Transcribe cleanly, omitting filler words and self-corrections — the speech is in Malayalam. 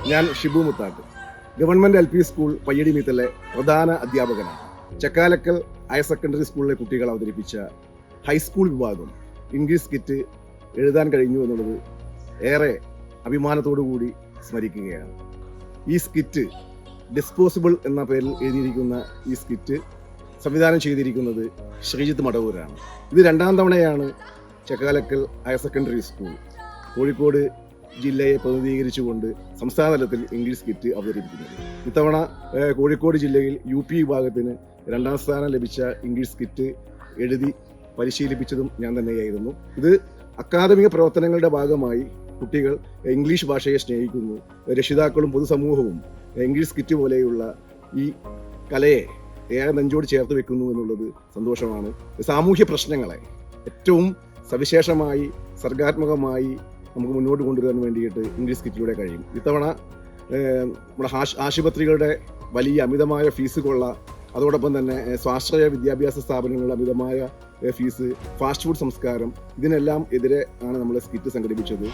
ഞാൻ Shibu Muthatt, government LP school പയ്യടി മീത്തലെ പ്രധാന അധ്യാപകനാണ്. ചക്കാലക്കൽ ഹയർ സെക്കൻഡറി സ്കൂളിലെ കുട്ടികൾ അവതരിപ്പിച്ച ഹൈസ്കൂൾ വിഭാഗം ഇംഗ്ലീഷ് സ്കിറ്റ് എഴുതാൻ കഴിഞ്ഞു എന്നുള്ളത് ഏറെ അഭിമാനത്തോടു കൂടി സ്മരിക്കുകയാണ്. ഈ സ്കിറ്റ് ഡിസ്പോസിബിൾ എന്ന പേരിൽ എഴുതിയിരിക്കുന്ന ഈ സ്കിറ്റ് സംവിധാനം ചെയ്തിരിക്കുന്നത് ശ്രീജിത്ത് മടവൂരാണ്. ഇത് 2ാം തവണയാണ് Chakkalakkal higher secondary school Kozhikode ജില്ലയെ പ്രതിനിധീകരിച്ചുകൊണ്ട് സംസ്ഥാന തലത്തിൽ ഇംഗ്ലീഷ് സ്കിറ്റ് അവതരിപ്പിക്കുന്നത്. ഇത്തവണ കോഴിക്കോട് ജില്ലയിൽ UP വിഭാഗത്തിന് 2ാം സ്ഥാനം ലഭിച്ച ഇംഗ്ലീഷ് സ്കിറ്റ് എഴുതി പരിശീലിപ്പിച്ചതും ഞാൻ തന്നെയായിരുന്നു. ഇത് അക്കാദമിക പ്രവർത്തനങ്ങളുടെ ഭാഗമായി കുട്ടികൾ ഇംഗ്ലീഷ് ഭാഷയെ സ്നേഹിക്കുന്നു. രക്ഷിതാക്കളും പൊതുസമൂഹവും ഇംഗ്ലീഷ് സ്കിറ്റ് പോലെയുള്ള ഈ കലയെ ഏറെ നെഞ്ചോട് ചേർത്ത് വെക്കുന്നു എന്നുള്ളത് സന്തോഷമാണ്. സാമൂഹ്യ പ്രശ്നങ്ങളെ ഏറ്റവും സവിശേഷമായി സർഗാത്മകമായി നമുക്ക് മുന്നോട്ട് കൊണ്ടുവരാൻ വേണ്ടിയിട്ട് ഇംഗ്ലീഷ് സ്കിറ്റിലൂടെ കഴിയും. ഇത്തവണ നമ്മുടെ ആശുപത്രികളുടെ വലിയ അമിതമായ ഫീസ് കൊള്ള, അതോടൊപ്പം തന്നെ സ്വാശ്രയ വിദ്യാഭ്യാസ സ്ഥാപനങ്ങളുടെ അമിതമായ ഫീസ്, ഫാസ്റ്റ് ഫുഡ് സംസ്കാരം, ഇതിനെല്ലാം എതിരെ ആണ് നമ്മൾ സ്കിറ്റ് സംഘടിപ്പിച്ചത്.